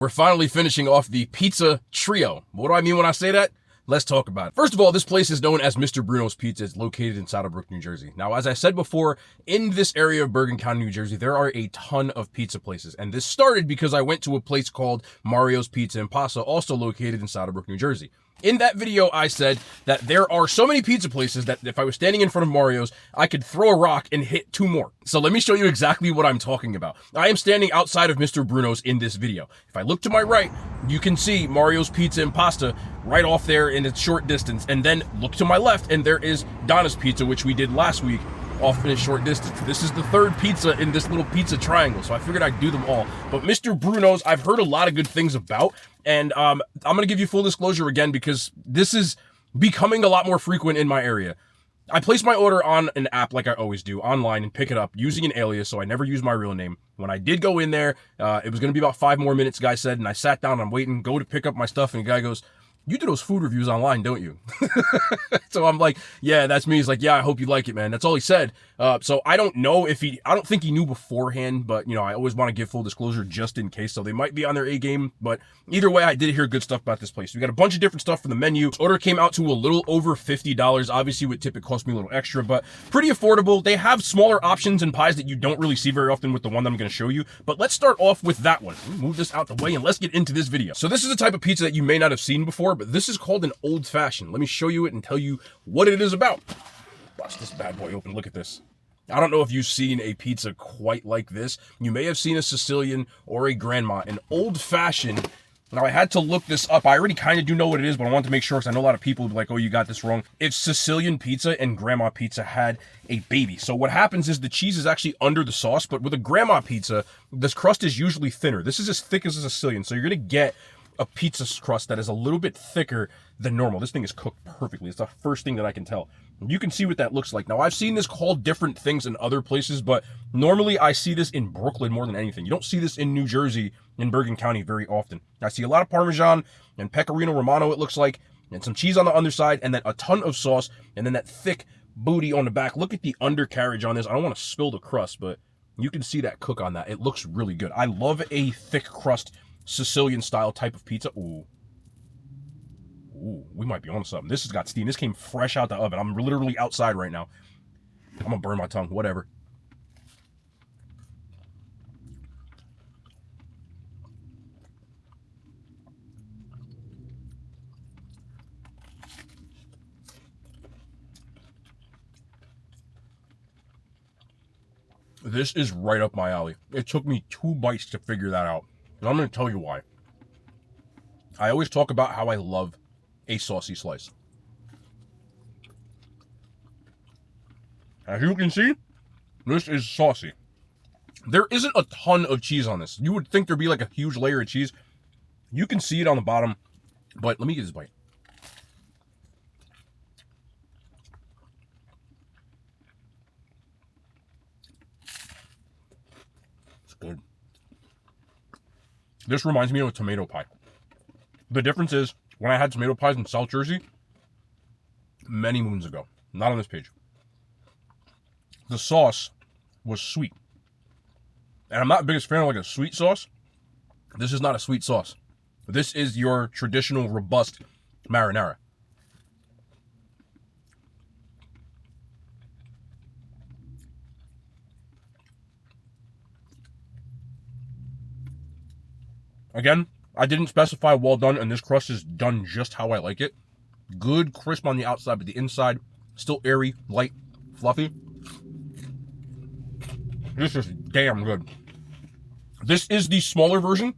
We're finally finishing off the pizza trio. What do I mean when I say that? Let's talk about it. First of all, this place is known as Mr. Bruno's Pizza. It's located in Saddlebrook, New Jersey. Now, as I said before, in this area of Bergen County, New Jersey, there are a ton of pizza places. And this started because I went to a place called Mario's Pizza and Pasta, also located in Saddlebrook, New Jersey. In that video, I said that there are so many pizza places that if I was standing in front of Mario's, I could throw a rock and hit 2 more. So let me show you exactly what I'm talking about. I am standing outside of Mr. Bruno's in this video. If I look to my right, you can see Mario's Pizza and Pasta right off there in a short distance. And then look to my left, and there is Donna's Pizza, which we did last week, off in a short distance. This is the third pizza in this little pizza triangle, so I figured I'd do them all. But Mr. Bruno's, I've heard a lot of good things about, and I'm going to give you full disclosure again because this is becoming a lot more frequent in my area. I placed my order on an app like I always do, online, and pick it up using an alias, so I never use my real name. When I did go in there, it was going to be about 5 more minutes, the guy said, and I sat down, I'm waiting, go to pick up my stuff, and the guy goes, "You do those food reviews online, don't you?" So I'm like, "Yeah, that's me." He's like, "Yeah, I hope you like it, man." That's all he said. So I don't know if I don't think he knew beforehand, but you know, I always want to give full disclosure just in case. So they might be on their A game, but either way, I did hear good stuff about this place. We got a bunch of different stuff from the menu. Order came out to a little over $50. Obviously with tip, it cost me a little extra, but pretty affordable. They have smaller options and pies that you don't really see very often with the one that I'm going to show you. But let's start off with that one. Move this out the way and let's get into this video. So this is a type of pizza that you may not have seen before, but this is called an old fashioned. Let me show you it and tell you what it is about. Watch this bad boy open. Look at this. I don't know if you've seen a pizza quite like this. You may have seen a Sicilian or a grandma. An old fashioned. Now, I had to look this up. I already kind of do know what it is, but I want to make sure because I know a lot of people will be like, "Oh, you got this wrong." It's Sicilian pizza and grandma pizza had a baby. So what happens is the cheese is actually under the sauce, but with a grandma pizza, this crust is usually thinner. This is as thick as a Sicilian. So you're going to get a pizza crust that is a little bit thicker than normal. This thing is cooked perfectly. It's the first thing that I can tell. You can see what that looks like. Now, I've seen this called different things in other places, but normally I see this in Brooklyn more than anything. You don't see this in New Jersey, in Bergen County very often. I see a lot of Parmesan and Pecorino Romano, it looks like, and some cheese on the underside, and then a ton of sauce, and then that thick booty on the back. Look at the undercarriage on this. I don't want to spill the crust, but you can see that cook on that. It looks really good. I love a thick crust Sicilian style type of pizza. Ooh, we might be on something. This has got steam. This came fresh out the oven. I'm literally outside right now. I'm gonna burn my tongue. Whatever. This is right up my alley. It took me 2 bites to figure that out. And I'm going to tell you why. I always talk about how I love a saucy slice. As you can see, this is saucy. There isn't a ton of cheese on this. You would think there'd be like a huge layer of cheese. You can see it on the bottom, but let me get this bite. It's good. This reminds me of a tomato pie. The difference is, when I had tomato pies in South Jersey, many moons ago, not on this page, the sauce was sweet. And I'm not the biggest fan of like a sweet sauce. This is not a sweet sauce. This is your traditional robust marinara. Again, I didn't specify well done, and this crust is done just how I like it. Good crisp on the outside, but the inside still airy, light, fluffy. This is damn good. This is the smaller version.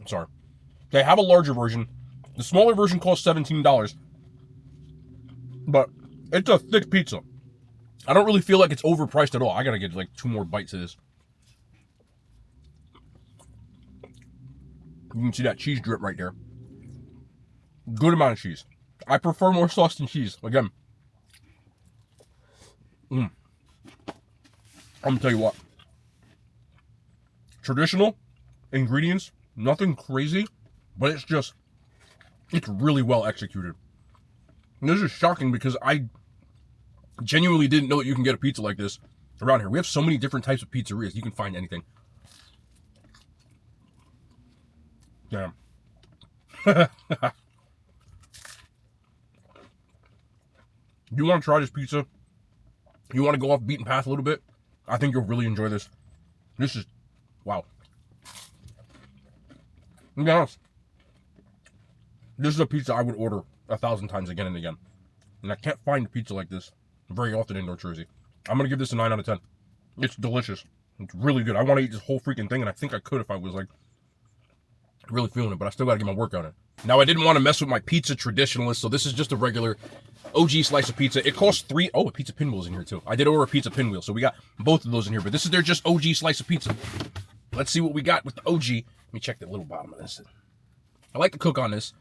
Sorry. They have a larger version. The smaller version costs $17, but it's a thick pizza. I don't really feel like it's overpriced at all. I gotta get like 2 more bites of this. You can see that cheese drip right there. Good amount of cheese. I prefer more sauce than cheese. Again. I'm gonna tell you what. Traditional ingredients, nothing crazy, but it's really well executed. And this is shocking because I genuinely didn't know that you can get a pizza like this around here. We have so many different types of pizzerias. You can find anything. Damn. You want to try this pizza? You want to go off beaten path a little bit? I think you'll really enjoy this. This is, wow. To be honest, this is a pizza I would order 1,000 times again and again. And I can't find a pizza like this very often in North Jersey. I'm going to give this a 9 out of 10. It's delicious. It's really good. I want to eat this whole freaking thing, and I think I could if I was like really feeling it, but I still got to get my workout in. Now, I didn't want to mess with my pizza traditionalist, so this is just a regular OG slice of pizza. It costs $3. Oh, a pizza pinwheel's in here too. I did order a pizza pinwheel, so we got both of those in here, but this is their just OG slice of pizza. Let's see what we got with the OG. Let me check the little bottom of this. I like to cook on this.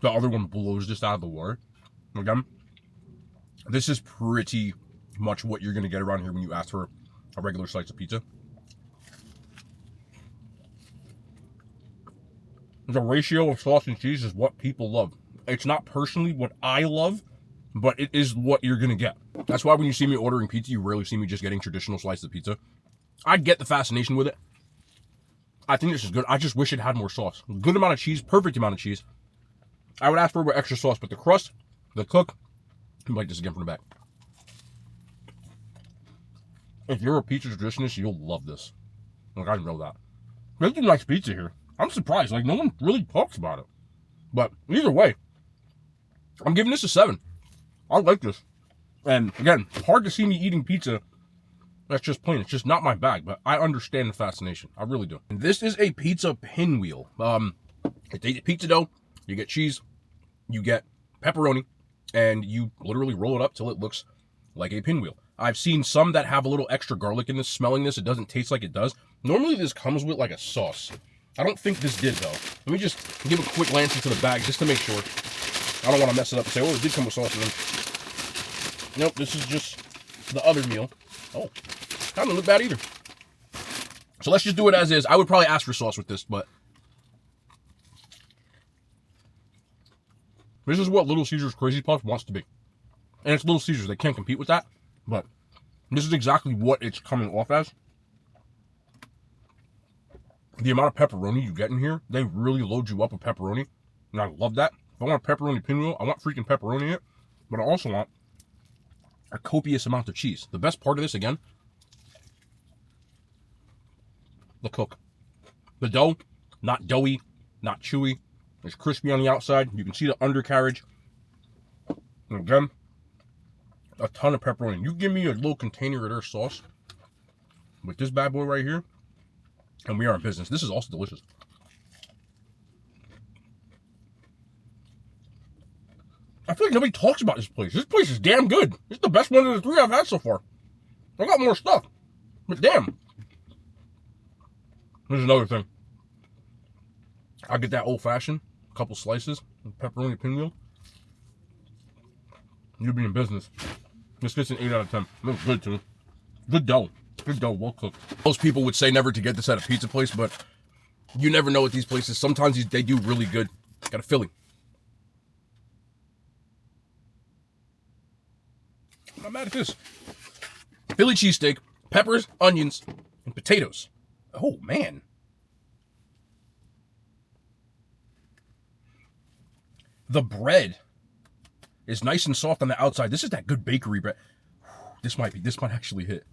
The other one blows just out of the water. Again, this is pretty much what you're going to get around here when you ask for a regular slice of pizza. The ratio of sauce and cheese is what people love. It's not personally what I love, but it is what you're going to get. That's why when you see me ordering pizza, you rarely see me just getting traditional slices of pizza. I get the fascination with it. I think this is good. I just wish it had more sauce. Good amount of cheese, perfect amount of cheese. I would ask for extra sauce, but the crust, the cook, I'm like this again from the back. If you're a pizza traditionalist, you'll love this. Like, I know that. They do nice pizza here. I'm surprised. Like, no one really talks about it. But either way, I'm giving this a 7. I like this. And again, hard to see me eating pizza that's just plain. It's just not my bag, but I understand the fascination. I really do. And this is a pizza pinwheel. It's a pizza dough. You get cheese, you get pepperoni, and you literally roll it up till it looks like a pinwheel. I've seen some that have a little extra garlic in this. Smelling this, it doesn't taste like it does. Normally this comes with like a sauce. I don't think this did though. Let me just give a quick glance into the bag just to make sure. I don't want to mess it up and say, oh, it did come with sauce in them. Nope, this is just the other meal. Oh, doesn't look bad either. So let's just do it as is. I would probably ask for sauce with this, but this is what Little Caesars Crazy Puff wants to be. And it's Little Caesars. They can't compete with that. But this is exactly what it's coming off as. The amount of pepperoni you get in here, they really load you up with pepperoni. And I love that. If I want a pepperoni pinwheel, I want freaking pepperoni in it. But I also want a copious amount of cheese. The best part of this, again, the cook. The dough, not doughy, not chewy. It's crispy on the outside. You can see the undercarriage. And again, a ton of pepperoni. You give me a little container of their sauce with this bad boy right here, and we are in business. This is also delicious. I feel like nobody talks about this place. This place is damn good. It's the best one of the 3 I've had so far. I got more stuff, but damn. There's another thing. I get that old fashioned, a couple slices, pepperoni pinwheel. You'll be in business. This gets an 8 out of 10. Looks good too. Good dough. Good dough, well cooked. Most people would say never to get this at a pizza place, but you never know with these places. Sometimes they do really good. Got a Philly. I'm not mad at this. Philly cheesesteak, peppers, onions, and potatoes. Oh, man. The bread is nice and soft on the outside. This is that good bakery bread. This might actually hit.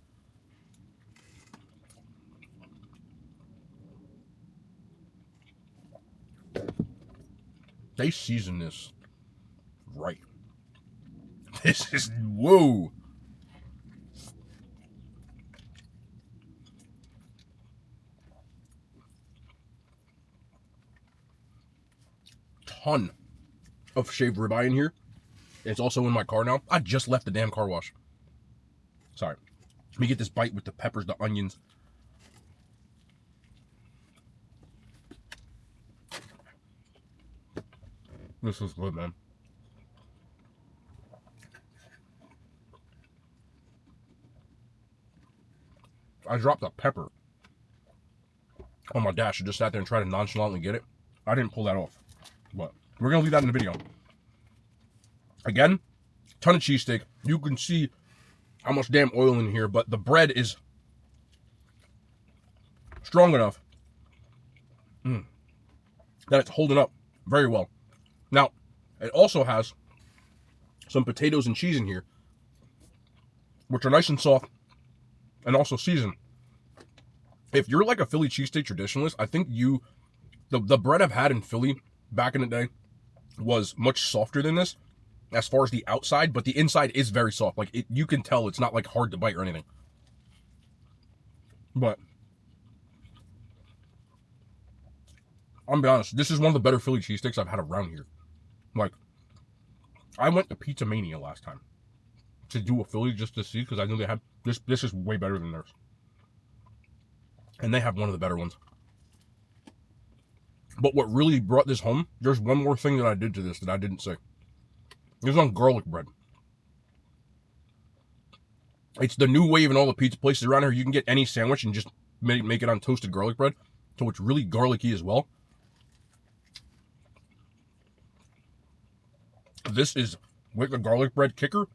They season this right. This is, whoa. Ton of shaved ribeye in here. It's also in my car now. I just left the damn car wash. Sorry. Let me get this bite with the peppers, the onions. This is good, man. I dropped a pepper on my dash. I just sat there and tried to nonchalantly get it. I didn't pull that off. But we're going to leave that in the video. Again, ton of cheesesteak. You can see how much damn oil in here, but the bread is strong enough that it's holding up very well. Now, it also has some potatoes and cheese in here, which are nice and soft and also seasoned. If you're like a Philly cheesesteak traditionalist, I think the bread I've had in Philly back in the day was much softer than this as far as the outside, but the inside is very soft. Like, you can tell it's not like hard to bite or anything. But I'm gonna be honest, this is one of the better Philly cheesesteaks I've had around here. Like, I went to Pizza Mania last time to do a Philly just to see, because I knew they had this. This is way better than theirs, and they have one of the better ones. But what really brought this home, there's one more thing that I did to this that I didn't say. It was on garlic bread. It's the new wave in all the pizza places around here. You can get any sandwich and just make it on toasted garlic bread, so it's really garlicky as well. This is with the garlic bread kicker.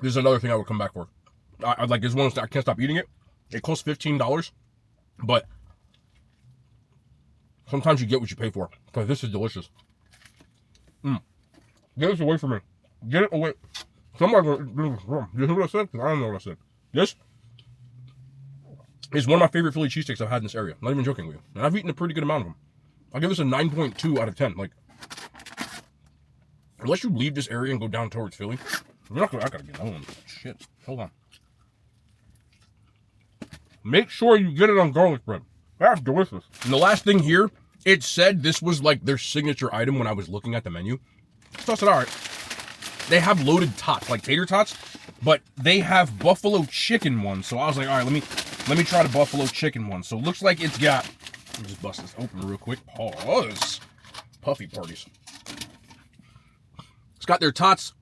This is another thing I would come back for. I like this one. I can't stop eating it. It costs $15, but sometimes you get what you pay for, because this is delicious. Get this away from me. Get it away. Somebody, you hear what I said? I don't know what I said. This is one of my favorite Philly cheesesteaks I've had in this area. Not even joking with you. And I've eaten a pretty good amount of them. I'll give this a 9.2 out of 10. Like, unless you leave this area and go down towards Philly, you're not gonna, I gotta get another one. Shit. Hold on. Make sure you get it on garlic bread. That's delicious. And the last thing here, it said this was like their signature item when I was looking at the menu. So I said, all right. They have loaded tots, like tater tots, but they have buffalo chicken ones. So I was like, all right, let me try the buffalo chicken one. So it looks like it's got, let me just bust this open real quick. Pause. Puffy parties. It's got their tots,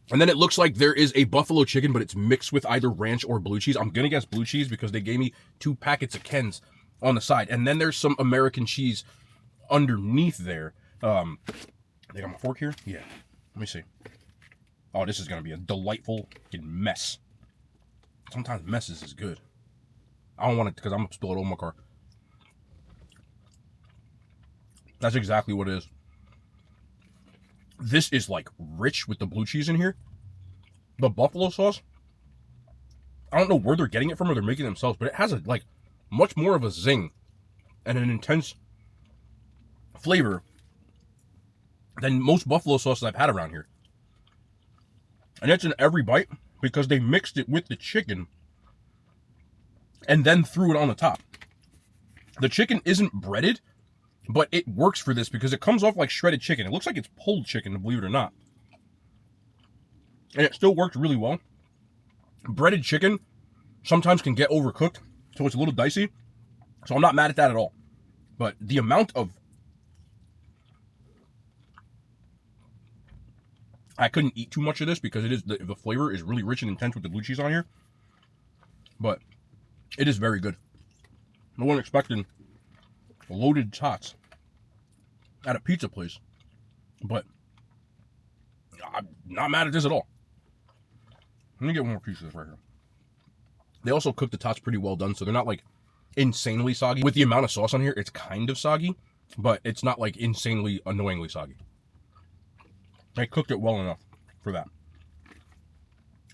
and then it looks like there is a buffalo chicken, but it's mixed with either ranch or blue cheese. I'm gonna guess blue cheese because they gave me 2 packets of Ken's on the side. And then there's some American cheese underneath there. They got my fork here? Yeah. Let me see. Oh, this is going to be a delightful mess. Sometimes messes is good. I don't want it because I'm going to spill it over my car. That's exactly what it is. This is like rich with the blue cheese in here. The buffalo sauce, I don't know where they're getting it from or they're making it themselves, but it has a like much more of a zing and an intense flavor than most buffalo sauces I've had around here. And it's in every bite because they mixed it with the chicken and then threw it on the top. The chicken isn't breaded, but it works for this because it comes off like shredded chicken. It looks like it's pulled chicken, believe it or not. And it still worked really well. Breaded chicken sometimes can get overcooked, so it's a little dicey. So I'm not mad at that at all. But the amount of... I couldn't eat too much of this because it is the flavor is really rich and intense with the blue cheese on here. But it is very good. I wasn't expecting loaded tots at a pizza place. But I'm not mad at this at all. Let me get one more piece of this right here. They also cook the tots pretty well done, so they're not like insanely soggy. With the amount of sauce on here, it's kind of soggy, but it's not like insanely, annoyingly soggy. They cooked it well enough for that.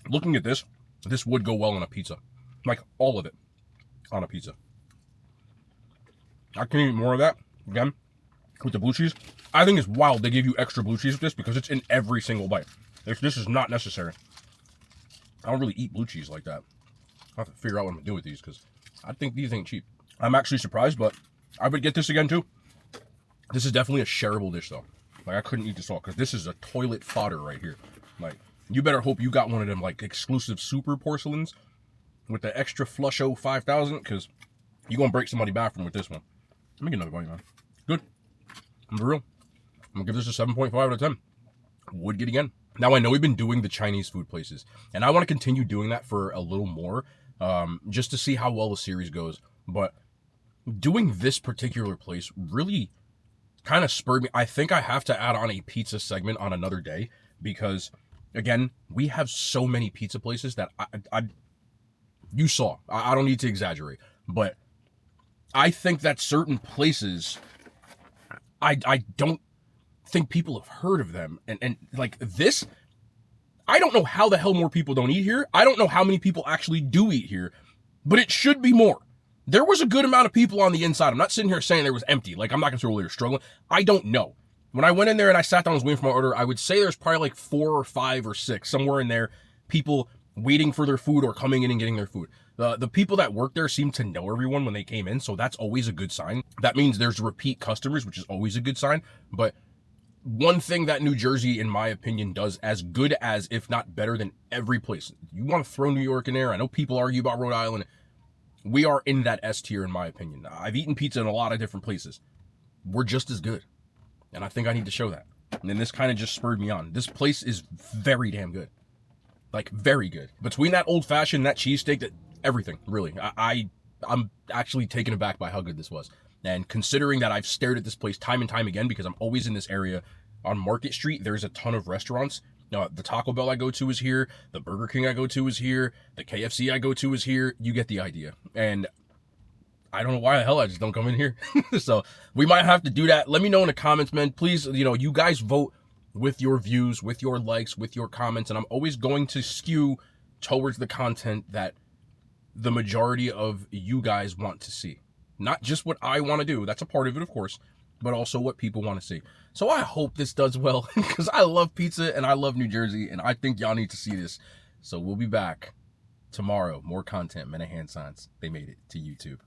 Looking at this, this would go well on a pizza. Like all of it on a pizza. I can eat more of that, again, with the blue cheese. I think it's wild they give you extra blue cheese with this because it's in every single bite. This is not necessary. I don't really eat blue cheese like that. I have to figure out what I'm going to do with these because I think these ain't cheap. I'm actually surprised, but I would get this again too. This is definitely a shareable dish though. Like, I couldn't eat this all because this is a toilet fodder right here. Like, you better hope you got one of them, like, exclusive super porcelains with the extra Flusho 5000 because you're going to break somebody's bathroom with this one. Let me get another bite, man. Good. I'm for real. I'm going to give this a 7.5 out of 10. Would get again. Now, I know we've been doing the Chinese food places, and I want to continue doing that for a little more, just to see how well the series goes. But doing this particular place really kind of spurred me. I think I have to add on a pizza segment on another day because, again, we have so many pizza places that You saw. I don't need to exaggerate. But I think that certain places, I don't think people have heard of them. And like this, I don't know how the hell more people don't eat here. I don't know how many people actually do eat here, but it should be more. There was a good amount of people on the inside. I'm not sitting here saying there was empty. Like, I'm not going to say they're struggling. I don't know. When I went in there and I sat down and was waiting for my order, I would say there's probably like 4 or 5 or 6, somewhere in there, people waiting for their food or coming in and getting their food. The people that work there seem to know everyone when they came in, so that's always a good sign. That means there's repeat customers, which is always a good sign. But one thing that New Jersey, in my opinion, does as good as, if not better than every place. You want to throw New York in there? I know people argue about Rhode Island. We are in that S tier, in my opinion. I've eaten pizza in a lot of different places. We're just as good. And I think I need to show that. And then this kind of just spurred me on. This place is very damn good. Like, very good. Between that old fashioned, that cheesesteak, that everything, really. I'm actually taken aback by how good this was. And considering that I've stared at this place time and time again, because I'm always in this area on Market Street, there's a ton of restaurants. The Taco Bell I go to is here. The Burger King I go to is here. The KFC I go to is here. You get the idea. And I don't know why the hell I just don't come in here. So we might have to do that. Let me know in the comments, man. Please, you guys vote with your views, with your likes, with your comments. And I'm always going to skew towards the content that the majority of you guys want to see. Not just what I want to do. That's a part of it, of course, but also what people want to see. So I hope this does well, because I love pizza and I love New Jersey, and I think y'all need to see this. So we'll be back tomorrow. More content. Men of hand signs. They made it to YouTube.